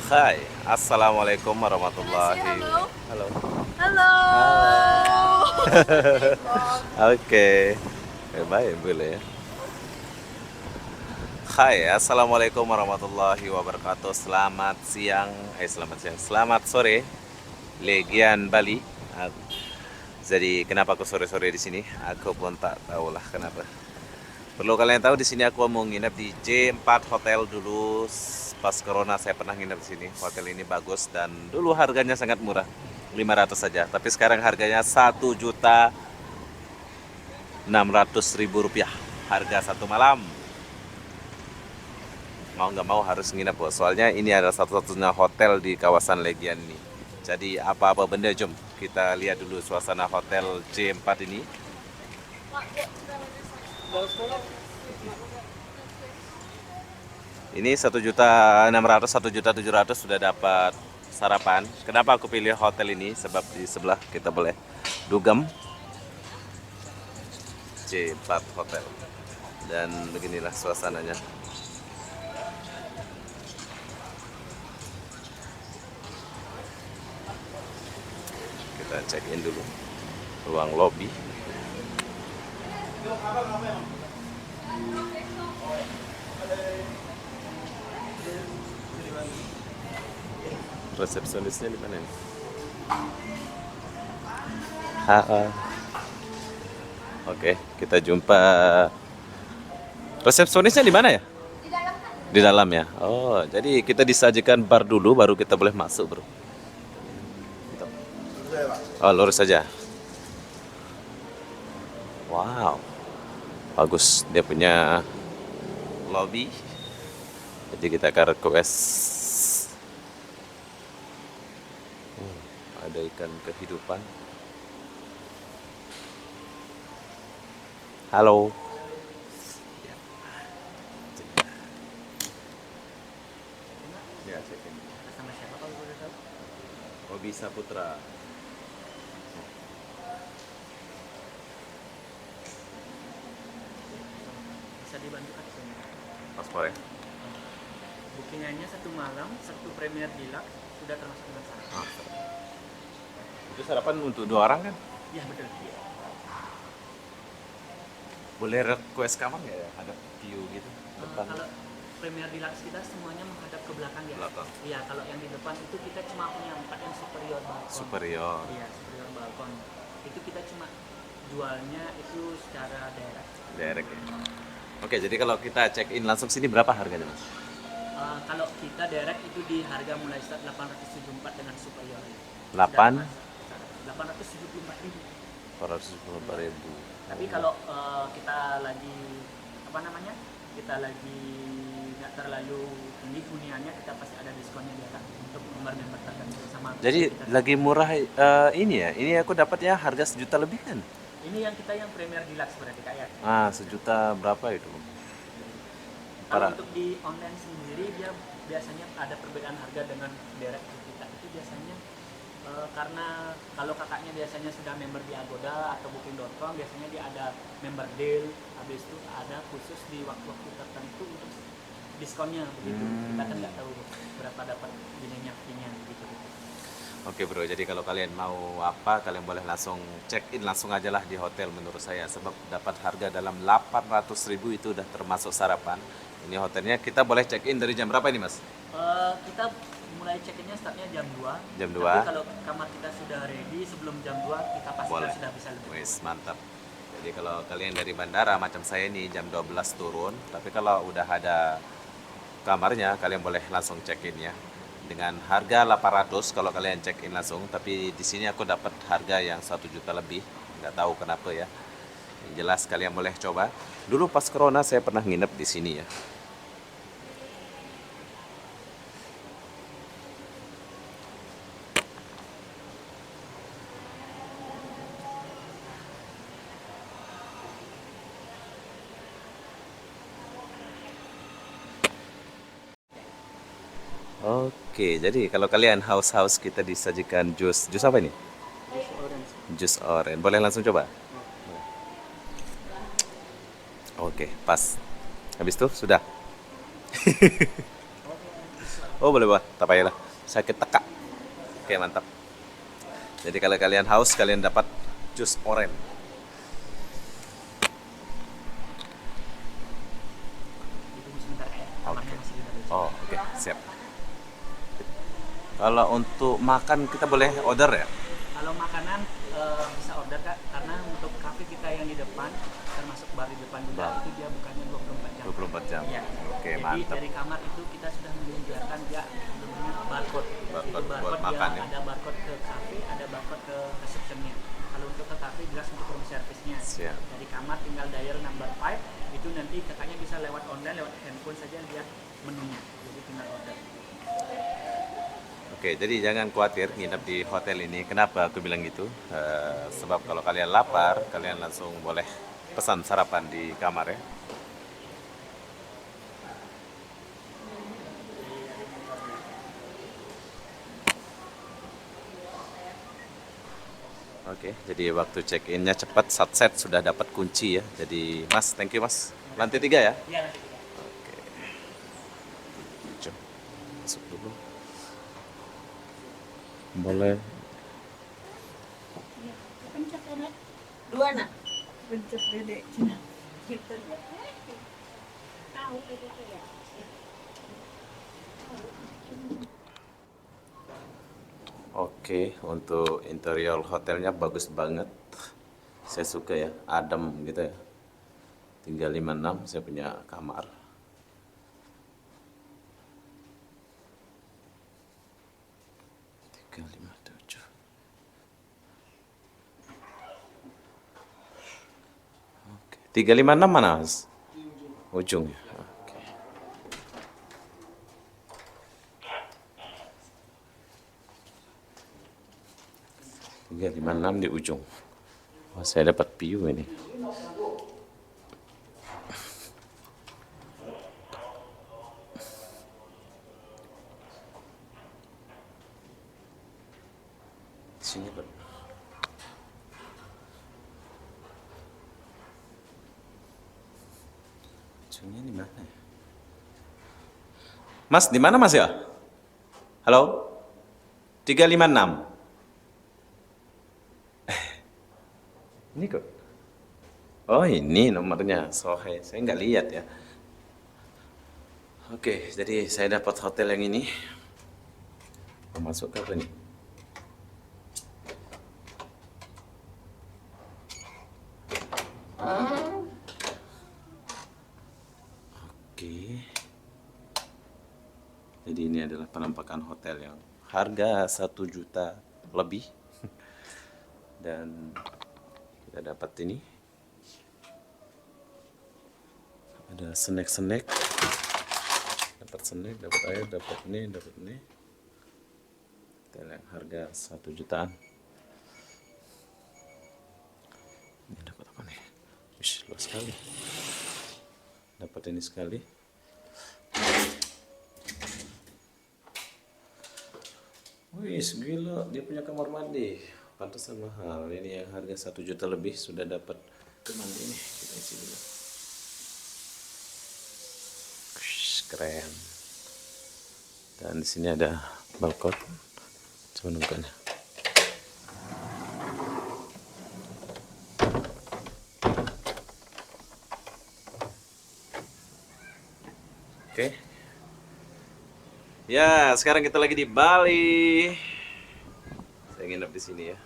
Hai, assalamualaikum Can I say warahmatullahi. hello? Halo. Hello. Oke, baik boleh. Hai, assalamualaikum warahmatullahi wabarakatuh. Selamat siang, selamat siang, selamat sore, Legian Bali. Ah, Jadi kenapa aku sore-sore di sini? Aku pun tak tahulah kenapa. Perlu kalian tahu di sini aku mau nginep di J4 Hotel dulu. Pas corona saya pernah nginep di sini. Hotel ini bagus dan dulu harganya sangat murah, 500 saja. Tapi sekarang harganya 1.600.000 rupiah. Harga satu malam. Mau nggak mau harus nginep bos. Soalnya ini adalah satu-satunya hotel di kawasan Legian ini. Jadi apa-apa benda jom kita lihat dulu suasana hotel J4 ini. Ini 1.600.000, 1.700.000 sudah dapat sarapan. Kenapa aku pilih hotel ini? Sebab di sebelah kita boleh dugem J4 Hotel. Dan beginilah suasananya. Kita check in dulu ruang lobby. Resepsionisnya di mana nih? Oke, kita jumpa. Resepsionisnya di mana ya? Di dalam ya. Oh, jadi kita disajikan bar dulu baru kita boleh masuk, bro. Oh, lurus saja. Wow, bagus dia punya lobby. Jadi kita akan request. Ada ikan kehidupan. Halo. Ya, check in. Sama siapa kalau boleh tahu? Robi Saputra. Bisa dibantu aksen. Paspor ya? Bookingannya satu malam, satu Premier Deluxe sudah termasuk dengan sarapan. Ah, itu sarapan untuk 2 orang kan? Iya betul. Boleh request kamar nggak ya? Ada view gitu depan. Kalau Premier Deluxe kita semuanya menghadap ke belakang ya. Belakang. Iya, kalau yang di depan itu kita cuma punya 4 yang superior balkon. Superior. Iya, superior balkon. Itu kita cuma jualnya itu secara direct. Direct ya. Oke, jadi kalau kita check in langsung sini berapa harganya, Mas? Kalau kita direct itu di harga mulai start 874 dengan superior. 8 874.000. 424.000. Tapi kalau kita lagi apa namanya, kita lagi nggak terlalu tinggi huniannya, kita pasti ada diskonnya di atas untuk member-member tertentu sama. Jadi kita, lagi murah ini ya. Ini aku dapatnya harga 1 juta lebih kan? ini yang kita yang Premier Deluxe berarti Kak ya. Ah, 1 juta berapa itu? Kalau Para untuk di online sendiri dia biasanya ada perbedaan harga dengan direct ke kita itu biasanya karena kalau kakaknya biasanya sudah member di Agoda atau Booking.com, biasanya dia ada member deal, habis itu ada khusus di waktu-waktu tertentu untuk diskonnya begitu. Kita kan nggak tahu berapa dapat ininya fee-nya gitu. Oke bro, jadi kalau kalian mau apa, kalian boleh langsung check in langsung aja lah di hotel menurut saya. Sebab dapat harga dalam 800.000 itu udah termasuk sarapan. Ini hotelnya kita boleh check in dari jam berapa ini mas? Kita mulai check-innya startnya jam 2. Jam Tapi 2? kalau kamar kita sudah ready sebelum jam 2, kita pastikan Boleh. sudah bisa lebih. Wes, mantap. Jadi kalau kalian dari bandara macam saya ini jam 12 turun. Tapi kalau udah ada kamarnya, kalian boleh langsung check in ya. Dengan harga 800 kalau kalian check in langsung. Tapi di sini aku dapat harga yang 1 juta lebih. Nggak tahu kenapa ya. Yang jelas kalian boleh coba. Dulu pas corona saya pernah nginep di sini ya. Oke, jadi kalau kalian haus-haus kita disajikan jus. Jus apa ini? Jus orange. Jus orange. Boleh langsung coba? Oke, pas. Habis itu sudah. Oh boleh buat, tak payahlah. Sakit tekak. Oke mantap. Jadi kalau kalian haus, kalian dapat jus oren. Ditunggu sebentar ya, kamarnya Oke. masih di dalam. Oh oke, siap. Kalau untuk makan kita boleh order ya? Kalau makanan bisa order Kak, karena untuk kafe kita yang di depan, termasuk bar di depan juga, Bar. itu dia bukannya 24 jam. 24 jam. Iya. Oke, Jadi mantap. dari kamar itu kita sudah menyediakan dia namanya barcode. Barcode Itu buat barcode makan dia ya? ada barcode ke kafe, ada barcode ke receptionnya. Kalau untuk ke kafe jelas untuk room service-nya. Siap. Dari kamar tinggal dial number 5, itu nanti kakaknya bisa lewat online, lewat handphone saja lihat menunya. Jadi tinggal order. Oke, jadi jangan khawatir nginep di hotel ini. Kenapa aku bilang gitu? Sebab kalau kalian lapar, kalian langsung boleh pesan sarapan di kamar ya. Oke, jadi waktu check-innya cepat, satset sudah dapat kunci ya. Jadi Mas, thank you Mas. Lantai 3 ya? Iya nanti kita. Oke. Jom, masuk dulu. Boleh. Pencet anak. Dua nak. Pencet dedek. Gitu. Tahu dedek ya. Oke, untuk interior hotelnya bagus banget. Saya suka ya, adem gitu ya. 356 saya punya kamar. Tiga lima tujuh. Oke, 356 mana Mas? Ujung ya. Oke. Tiga lima enam di ujung. Wah, saya dapat view ini. Sini Bang. Ujungnya di mana ya? Mas, di mana Mas ya? Halo? 356. Ini kok. Oh, ini nomornya. Sohe. Saya nggak lihat ya. Oke, jadi saya dapat hotel yang ini. Mau masuk ke apa nih? Oke. Jadi ini adalah penampakan hotel yang harga 1 juta lebih. Dan kita dapat ini. Ada snack-snack. Dapat snack, dapat air, dapat ini, dapat ini. Hotel yang harga 1 jutaan. Ini dapat apa nih? Wih, luas sekali. Dapat ini sekali. Wih, gila, dia punya kamar mandi. Pantesan mahal. Ini yang harga 1 juta lebih sudah dapat kamar mandi ini. Kita isi dulu. Wih, keren. Dan di sini ada balkon. Coba nunggunya. Oke. Ya, sekarang kita lagi di Bali. Saya nginep di sini ya.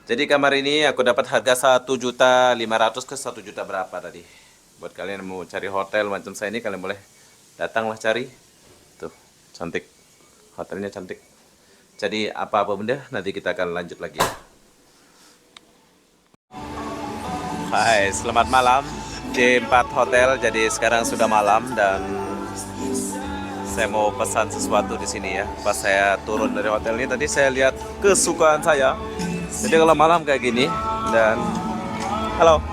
Jadi kamar ini aku dapat harga 1.500.000 ke 1 juta berapa tadi. Buat kalian yang mau cari hotel macam saya ini, kalian boleh datanglah cari. Tuh, cantik. Hotelnya cantik. Jadi apa-apa benda nanti kita akan lanjut lagi ya. Hai, selamat malam di 4 hotel. Jadi sekarang sudah malam dan saya mau pesan sesuatu di sini ya. Pas saya turun dari hotel ini tadi saya lihat kesukaan saya. Jadi kalau malam kayak gini dan halo.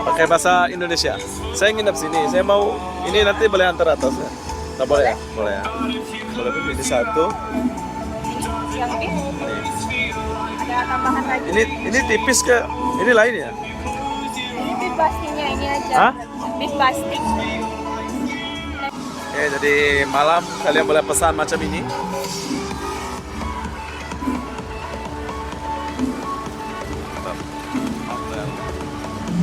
Pakai bahasa Indonesia. Saya nginep sini. Saya mau ini nanti boleh antar atas ya. Nggak boleh ya? Boleh ya. Boleh pilih satu. Siang ada tambahan lagi. Ini tipis ke? Ini lain ya? Ini beef bastingnya ini aja. Hah? Beef basting. Oke, jadi malam kalian boleh pesan macam ini. Mantap.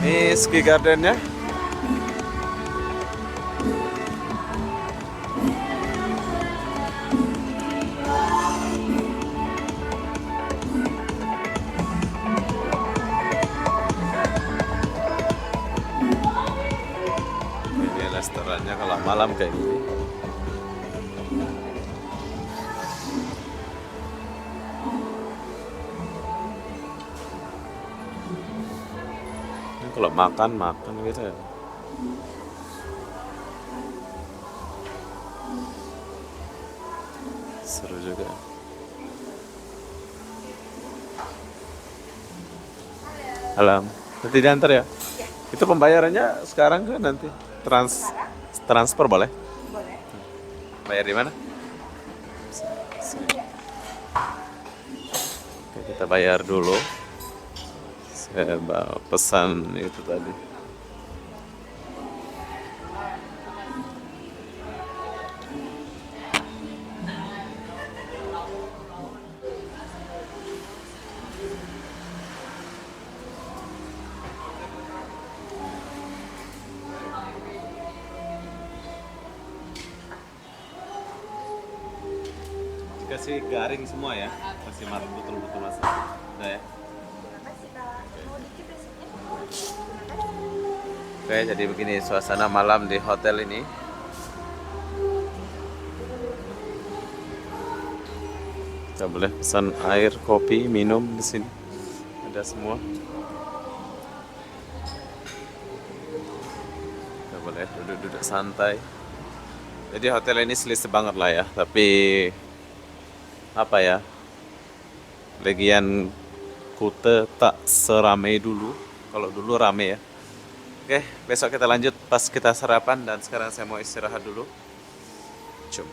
Ini ski gardennya. Ini restorannya kalau malam kayak gini. Ini kalau makan gitu ya. Seru juga. Alam, nanti diantar ya? Itu pembayarannya sekarang kan nanti? Transfer boleh? Boleh. Bayar di mana? Oke, kita bayar dulu. Saya bawa pesan itu tadi. Dikasih garing semua ya? Masih betul-betul masak. Udah ya? Oke, jadi begini suasana malam di hotel ini. Kita boleh pesan air, kopi, minum di sini. Ada semua. Kita boleh duduk-duduk santai. Jadi hotel ini selisih banget lah ya, tapi apa ya? Legian Kute tak seramai dulu. Kalau dulu rame ya. Oke, besok kita lanjut pas kita sarapan dan sekarang saya mau istirahat dulu. Cum.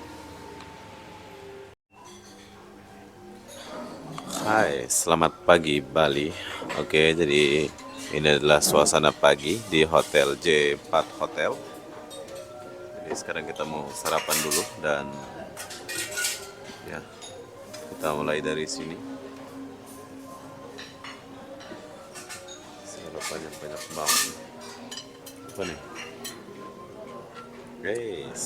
Hai, selamat pagi Bali. Oke, jadi ini adalah suasana pagi di Hotel J4 Hotel. Jadi sekarang kita mau sarapan dulu dan ya, kita mulai dari sini. Sarapannya banyak banget. Apa nih? Guys.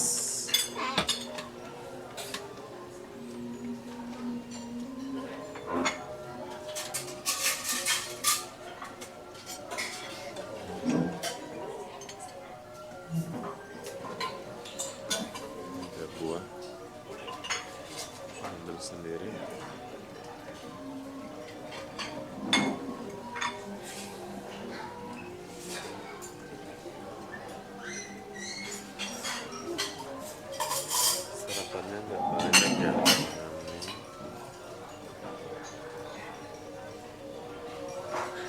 Ada buah. Ambil sendiri. Sarapannya nggak banyak ya.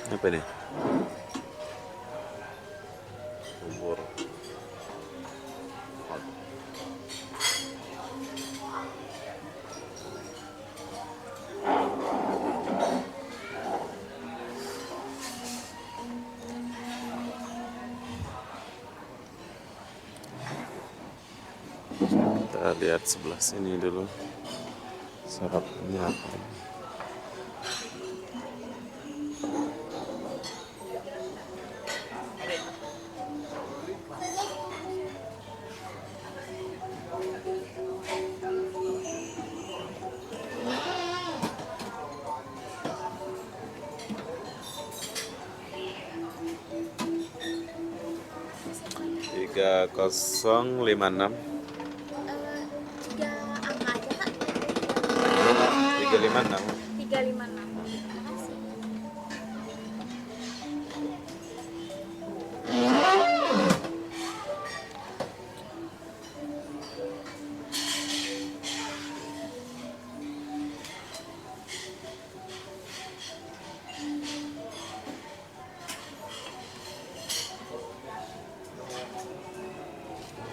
Apa nih? Bubur. Hot. Kita lihat sebelah sini dulu. Sarapannya apa? Tiga 3056 Tiga angka aja kak. 356. 356. Makasih.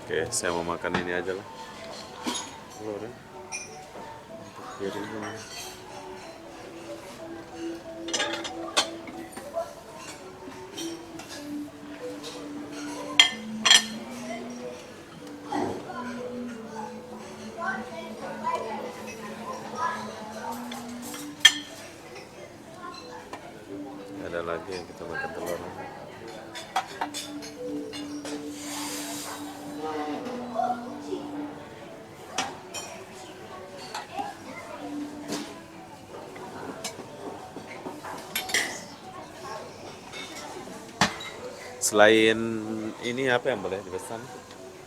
Oke, saya mau makan ini aja lah. Telur ya. Untuk piringnya. Selain ini apa yang boleh dipesan?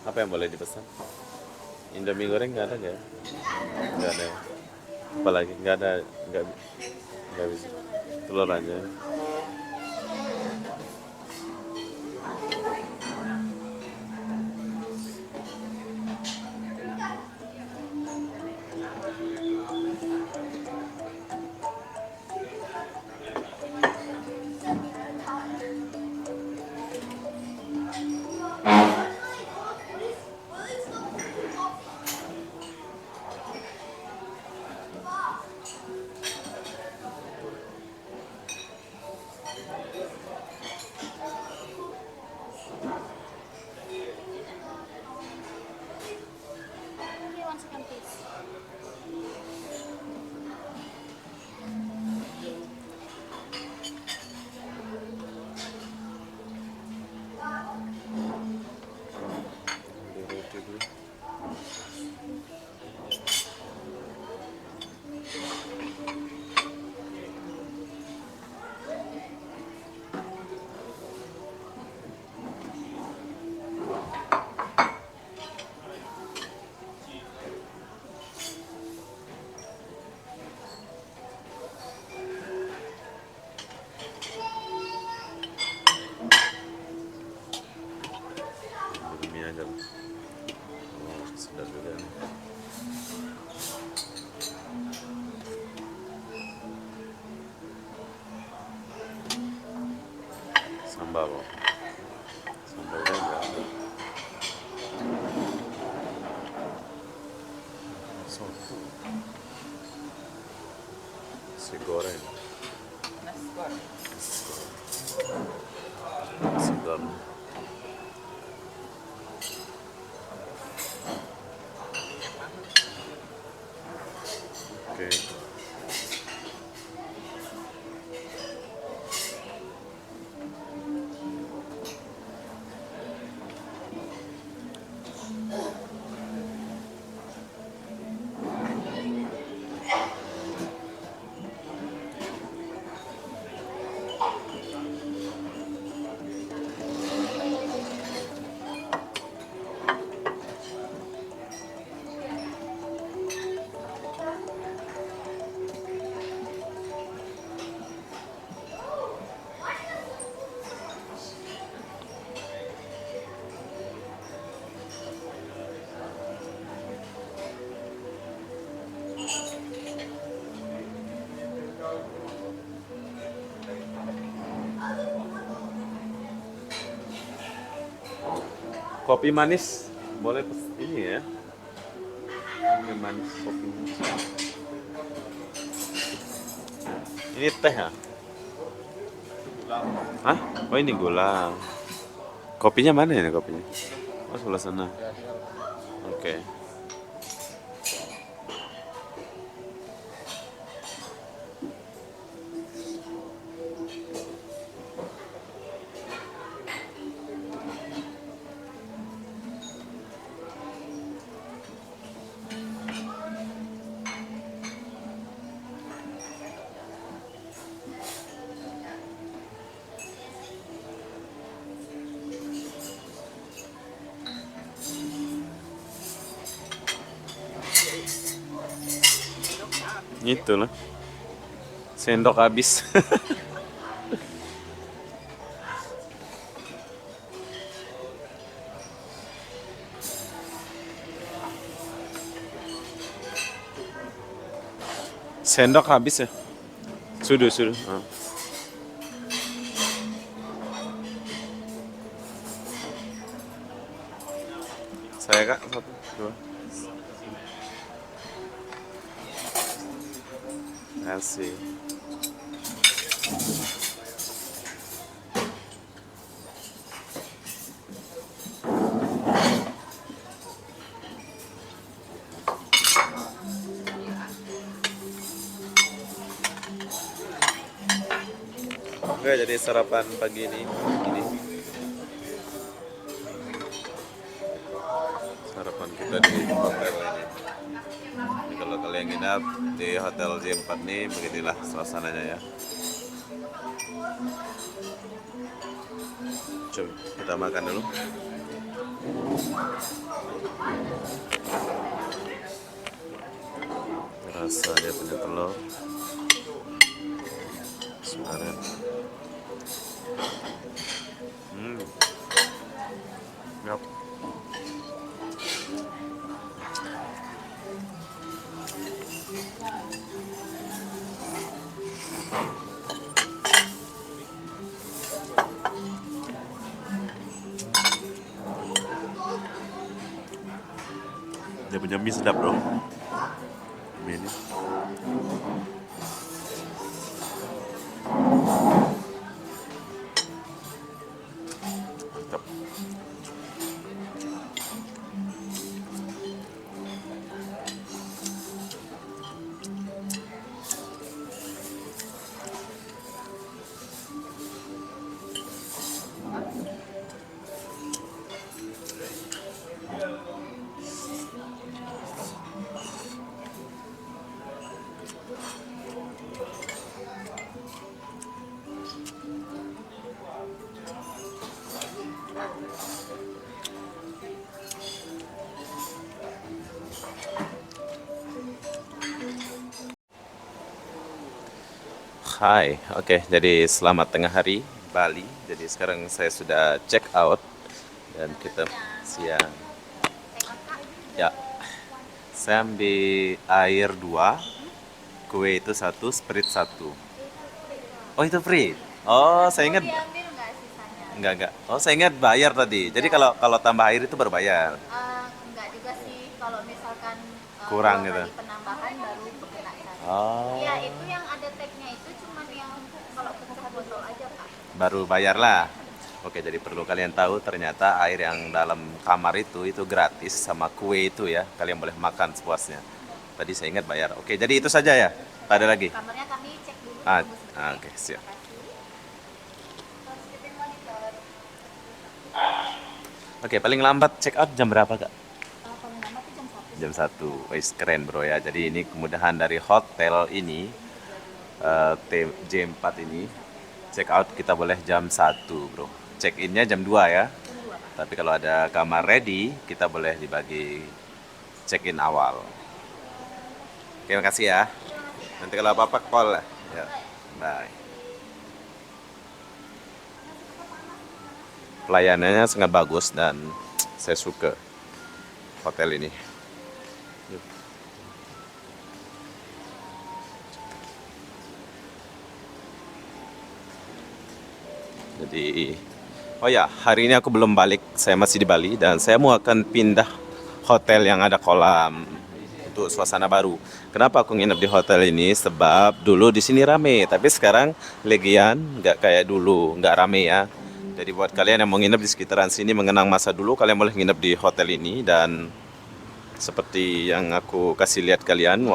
Apa yang boleh dipesan? Indomie goreng nggak ada nggak ya? Nggak ada. Apalagi nggak bisa. Telur aja. Okay, 1 second please. Ambil roti dulu. Ambil mie aja lah. Oh, sedap juga nih. Sambal kok. Sambalnya nggak ada. Soto. Nasi goreng. Nasi goreng. Oke. Kopi manis boleh ini ya. Kopi manis, kopi manis. Ini teh ya? Hah? Oh ini gula. Kopinya mana ini kopinya? Oh sebelah sana. Oke. Itulah. Sendok habis. Sendok habis ya? Sudah. Ah. Saya kak, 1, 2. Terima kasih. Oke, jadi sarapan pagi ini. Sarapan kita di hotel ini. Jadi kalau kalian nginap di hotel J4 nih, beginilah suasananya ya. Coba kita makan dulu. Rasa dia punya telur. Sebenarnya. Yap. Dia punya mie sedap bro. Mie ini. Mantap. Hai, oke. Jadi selamat tengah hari Bali. Jadi sekarang saya sudah check out dan kita siang. Ya, saya ambil air 2, kue itu 1, Sprite 1. Oh itu free. Oh saya ingat. Diambil nggak sisanya? Enggak. Oh saya ingat bayar tadi. Jadi kalau tambah air itu berbayar. Enggak juga sih, kalau misalkan Kurang 2 gitu. kali penambahan baru kena charge. Oh, Ya itu yang ada tagnya itu cuman yang kalau pecah botol aja Pak. baru bayar lah. Oke, jadi perlu kalian tahu ternyata air yang dalam kamar itu gratis sama kue itu ya. Kalian boleh makan sepuasnya. Tadi saya ingat bayar. Oke, jadi itu saja ya. Tak ada lagi. Kamarnya kami cek dulu. Ah, tunggu sebentar. oke, siap. Housekeeping monitor. Oke, paling lambat check out jam berapa, Kak? Paling lama tuh Jam jam 1. 1. Wis keren, Bro ya. Jadi ini kemudahan dari hotel ini J4 ini. Check out kita boleh jam 1, Bro. Check innya jam 2 ya. Tapi kalau ada kamar ready, kita boleh dibagi check in awal. Oke, makasih ya. Nanti kalau apa-apa call lah. Ya. Bye. Pelayanannya sangat bagus dan saya suka hotel ini. Jadi, oh ya, hari ini aku belum balik. Saya masih di Bali dan saya mau akan pindah hotel yang ada kolam untuk suasana baru. Kenapa aku nginep di hotel ini? Sebab dulu di sini rame, tapi sekarang legian, nggak kayak dulu, nggak rame ya. Jadi buat kalian yang mau nginep di sekitaran sini mengenang masa dulu, kalian boleh nginep di hotel ini dan seperti yang aku kasih lihat kalian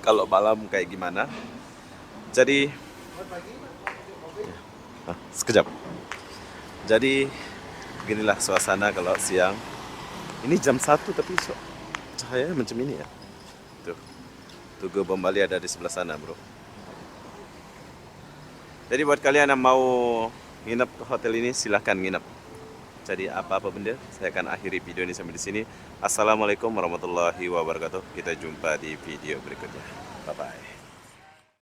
kalau malam kayak gimana. Jadi sekejap. Jadi beginilah suasana kalau siang. Ini jam 1 tapi cahayanya macam ini ya. Tuh. Tugu Bom Bali ada di sebelah sana, Bro. Jadi buat kalian yang mau nginep ke hotel ini silahkan nginep. Jadi apa-apa benda, saya akan akhiri video ini sampai di sini. Assalamualaikum warahmatullahi wabarakatuh. Kita jumpa di video berikutnya. Bye bye.